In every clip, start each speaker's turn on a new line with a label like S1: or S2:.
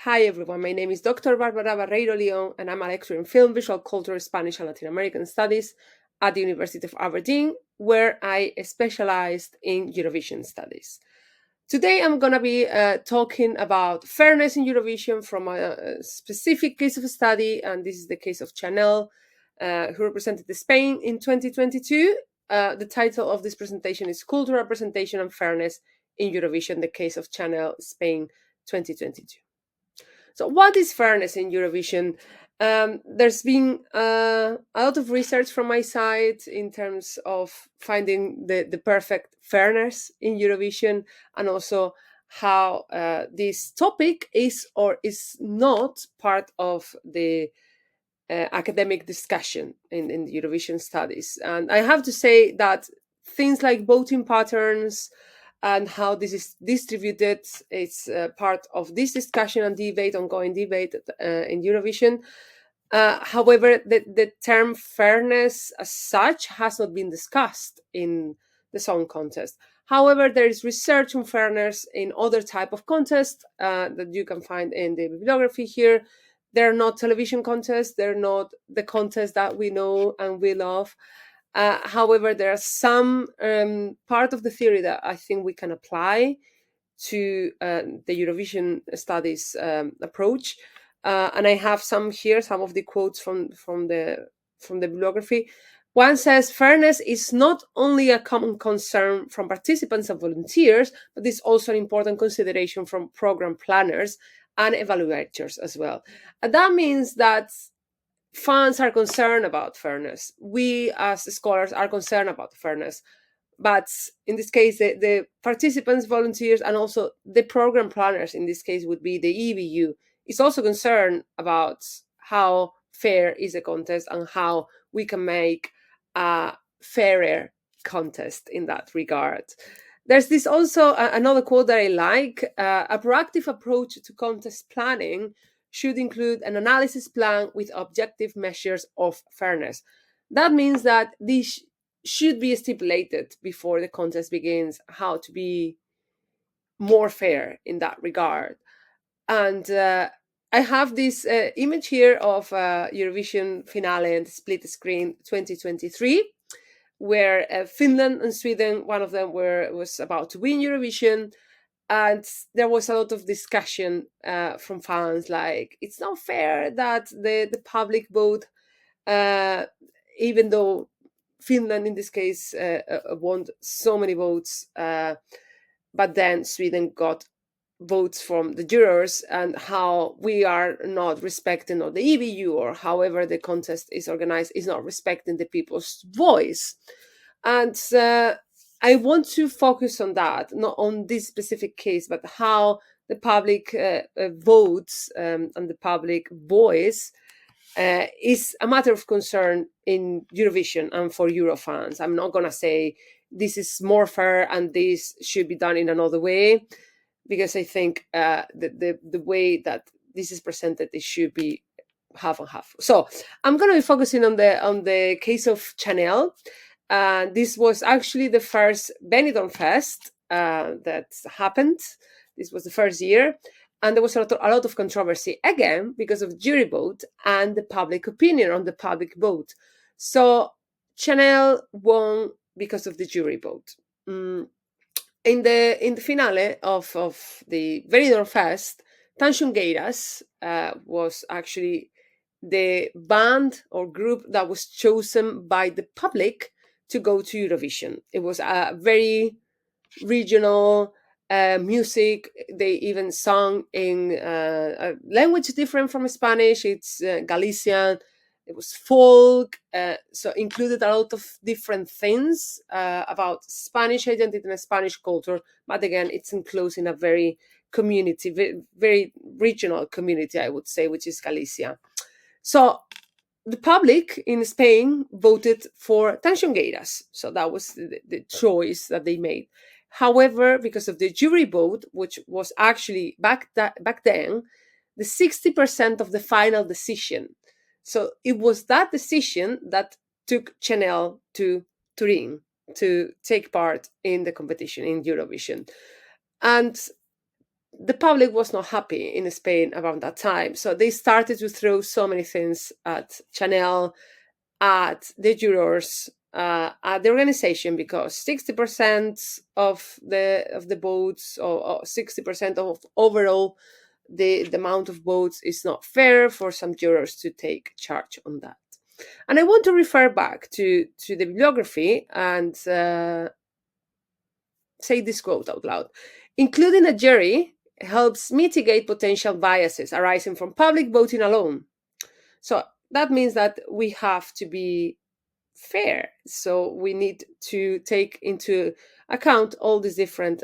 S1: Hi everyone, my name is Dr. Bárbara Barreiro, León, and I'm a lecturer in film, visual culture, Spanish and Latin American studies at the University of Aberdeen, where I specialized in Eurovision studies. Today I'm going to be talking about fairness in Eurovision from a specific case of study, and this is the case of Chanel, who represented Spain in 2022. The title of this presentation is Cultural Representation and Fairness in Eurovision, the case of Chanel, Spain 2022. So what is fairness in Eurovision? There's been a lot of research from my side in terms of finding the perfect fairness in Eurovision, and also how this topic is or is not part of the academic discussion in the Eurovision studies. And I have to say that things like voting patterns and how this is distributed is part of this discussion and debate, ongoing debate in Eurovision. However, the term fairness as such has not been discussed in the song contest. However, there is research on fairness in other type of contests that you can find in the bibliography here. They're not television contests. They're not the contests that we know and we love. However, there are some part of the theory that I think we can apply to the Eurovision studies approach. And I have some here, some of the quotes from the bibliography. One says, fairness is not only a common concern from participants and volunteers, but it's also an important consideration from program planners and evaluators as well. And that means that fans are concerned about fairness. We as scholars are concerned about fairness. But in this case, the participants, volunteers, and also the program planners, in this case would be the EBU, is also concerned about how fair is a contest and how we can make a fairer contest in that regard. There's this also another quote that I like. A proactive approach to contest planning should include an analysis plan with objective measures of fairness. That means that these should be stipulated before the contest begins how to be more fair in that regard. And I have this image here of Eurovision finale and split screen 2023, where Finland and Sweden, one of them was about to win Eurovision. And there was a lot of discussion from fans, like, it's not fair that the public vote, even though Finland in this case won so many votes, but then Sweden got votes from the jurors, and how we are not respecting, or the EBU, or however the contest is organized, is not respecting the people's voice. And I want to focus on that, not on this specific case, but how the public votes and the public voice is a matter of concern in Eurovision and for Eurofans. I'm not going to say this is more fair and this should be done in another way, because I think the way that this is presented, it should be half and half. So I'm going to be focusing on the case of Chanel. This was actually the first Benidorm Fest that happened. This was the first year. And there was a lot of controversy, again, because of jury vote and the public opinion on the public vote. So Chanel won because of the jury vote. In the finale of the Benidorm Fest, Tanxongueiras was actually the band or group that was chosen by the public to go to Eurovision. It was a very regional music. They even sung in a language different from Spanish. It's Galician. It was folk, so included a lot of different things about Spanish identity and Spanish culture. But again, it's enclosed in a very community, very regional community, I would say, which is Galicia. So the public in Spain voted for Tanxongueiras. So that was the choice that they made. However, because of the jury vote, which was actually back then, the 60% of the final decision. So it was that decision that took Chanel to Turin to take part in the competition in Eurovision. And the public was not happy in Spain around that time. So they started to throw so many things at Chanel, at the jurors, at the organization, because 60% of the votes, or 60% of overall the amount of votes, is not fair for some jurors to take charge on that. And I want to refer back to the bibliography and say this quote out loud. Including a jury helps mitigate potential biases arising from public voting alone. So that means that we have to be fair. So we need to take into account all these different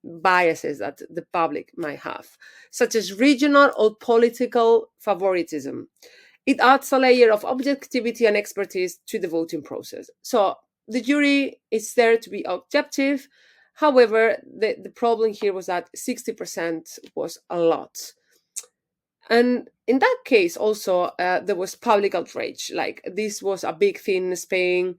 S1: biases that the public might have, such as regional or political favoritism. It adds a layer of objectivity and expertise to the voting process. So the jury is there to be objective. However, the problem here was that 60% was a lot. And in that case, also, there was public outrage. Like, this was a big thing in Spain.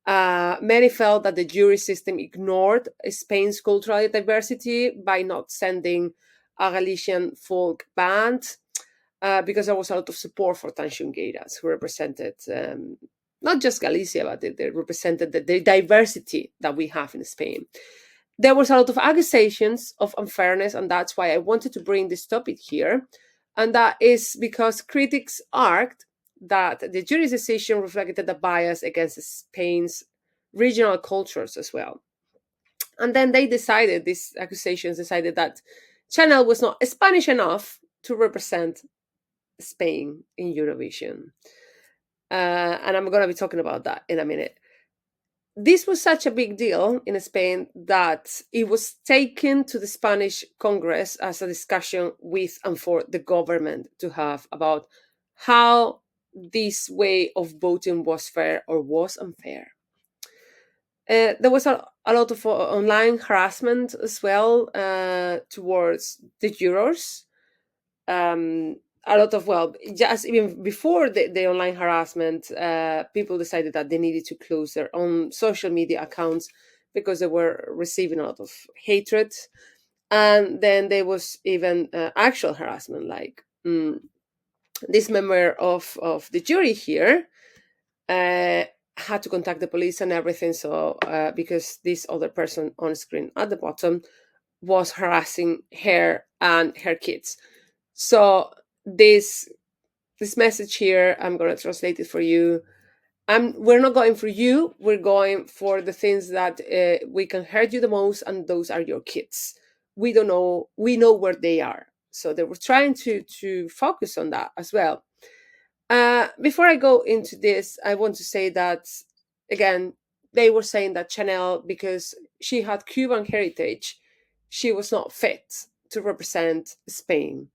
S1: Many felt that the jury system ignored Spain's cultural diversity by not sending a Galician folk band, because there was a lot of support for Tanxungueiras, who represented not just Galicia, but they represented the diversity that we have in Spain. There was a lot of accusations of unfairness, and that's why I wanted to bring this topic here. And that is because critics argued that the jury's decision reflected a bias against Spain's regional cultures as well. And then these accusations decided that Chanel was not Spanish enough to represent Spain in Eurovision. And I'm going to be talking about that in a minute. This was such a big deal in Spain that it was taken to the Spanish Congress as a discussion with and for the government to have about how this way of voting was fair or was unfair. There was a lot of online harassment as well towards the jurors. A lot of, just even before the online harassment, people decided that they needed to close their own social media accounts because they were receiving a lot of hatred. And then there was even actual harassment, like this member of the jury here had to contact the police and everything. So because this other person on screen at the bottom was harassing her and her kids. So this message here, I'm going to translate it for you. We're not going for you. We're going for the things that we can hurt you the most, and those are your kids. We don't know. We know where they are. So they were trying to focus on that as well. Before I go into this, I want to say that, again, they were saying that Chanel, because she had Cuban heritage, she was not fit to represent Spain.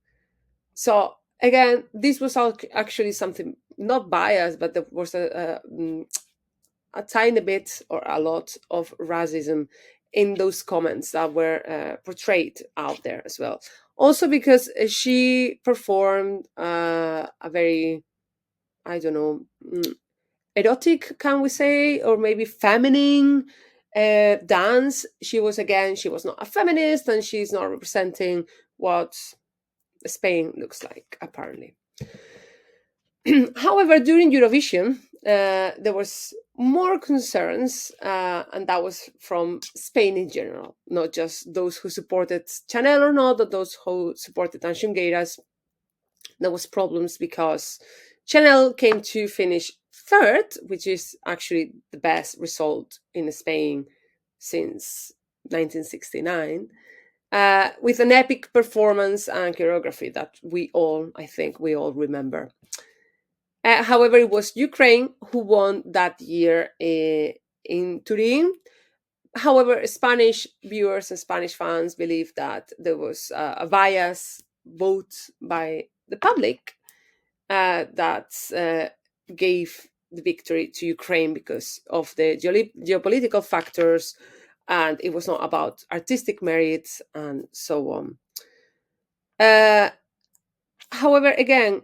S1: So again, this was actually something not biased, but there was a tiny bit or a lot of racism in those comments that were portrayed out there as well. Also because she performed a very, I don't know, erotic, can we say, or maybe feminine dance. She was not a feminist, and she's not representing what Spain looks like, apparently. However, during Eurovision, there was more concerns, and that was from Spain in general, not just those who supported Chanel or not, but those who supported Tanxungueiras. There was problems because Chanel came to finish third, which is actually the best result in Spain since 1969. With an epic performance and choreography that I think we all remember. However, it was Ukraine who won that year in Turin. However, Spanish viewers and Spanish fans believe that there was a bias vote by the public that gave the victory to Ukraine because of the geopolitical factors, and it was not about artistic merits and so on. However, again,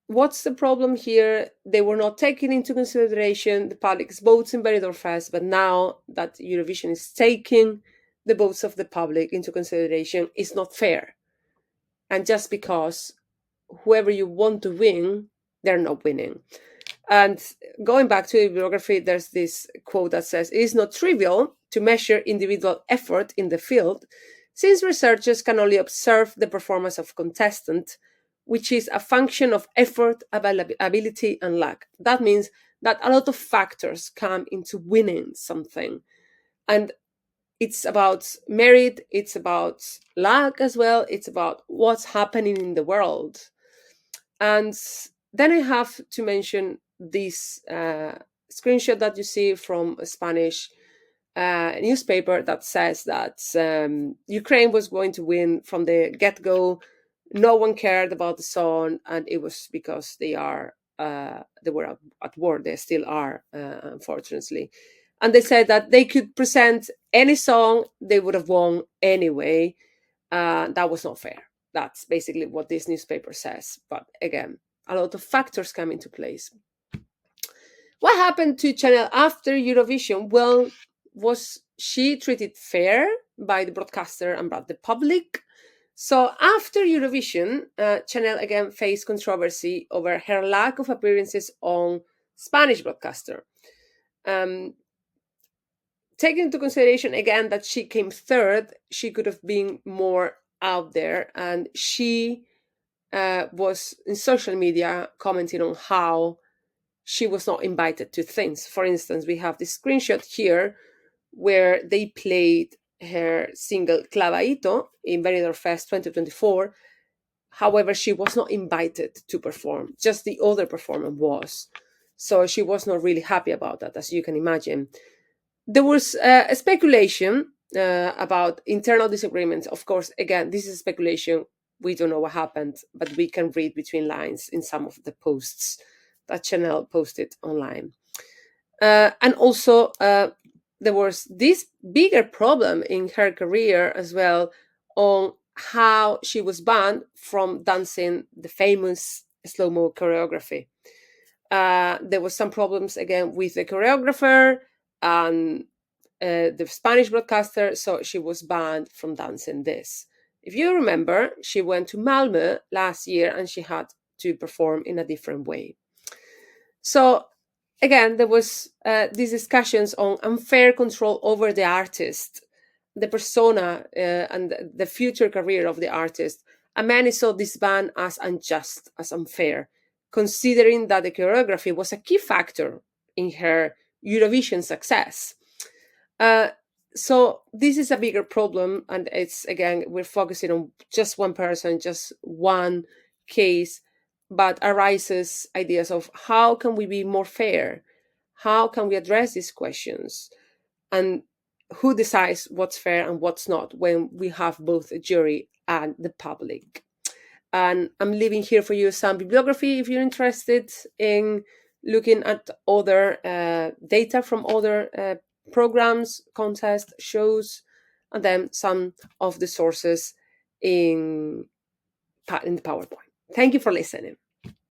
S1: what's the problem here? They were not taking into consideration the public's votes in Barreiro first, but now that Eurovision is taking the votes of the public into consideration, it's not fair. and just because whoever you want to win, they're not winning. And going back to the bibliography, there's this quote that says, "It is not trivial to measure individual effort in the field, since researchers can only observe the performance of contestant, which is a function of effort, availability, and luck." That means that a lot of factors come into winning something. And it's about merit, it's about luck as well, it's about what's happening in the world. And then I have to mention this screenshot that you see from a Spanish newspaper that says that Ukraine was going to win from the get-go. No one cared about the song, and it was because they were at war. They still are, unfortunately. And they said that they could present any song, they would have won anyway. That was not fair. That's basically what this newspaper says. But again, a lot of factors come into place. What happened to Chanel after Eurovision? Well, was she treated fair by the broadcaster and by the public? So after Eurovision, Chanel again faced controversy over her lack of appearances on Spanish broadcaster. Taking into consideration again that she came third, she could have been more out there, and she was in social media commenting on how she was not invited to things. For instance, we have this screenshot here where they played her single Clavadito in Benidorm Fest 2024. However, she was not invited to perform. Just the other performer was. So she was not really happy about that, as you can imagine. There was a speculation about internal disagreements. Of course, again, this is speculation. We don't know what happened, but we can read between lines in some of the posts that Chanel posted online. And also, there was this bigger problem in her career as well on how she was banned from dancing the famous slow-mo choreography. There was some problems again with the choreographer and the Spanish broadcaster, so she was banned from dancing this. If you remember, she went to Malmö last year and she had to perform in a different way. So again, there was these discussions on unfair control over the artist, the persona, and the future career of the artist. And many saw this ban as unjust, as unfair, considering that the choreography was a key factor in her Eurovision success. So this is a bigger problem, and it's, again, we're focusing on just one person, just one case, but arises ideas of how can we be more fair? How can we address these questions? And who decides what's fair and what's not when we have both the jury and the public? And I'm leaving here for you some bibliography if you're interested in looking at other data from other programs, contests, shows, and then some of the sources in the PowerPoint. Thank you for listening.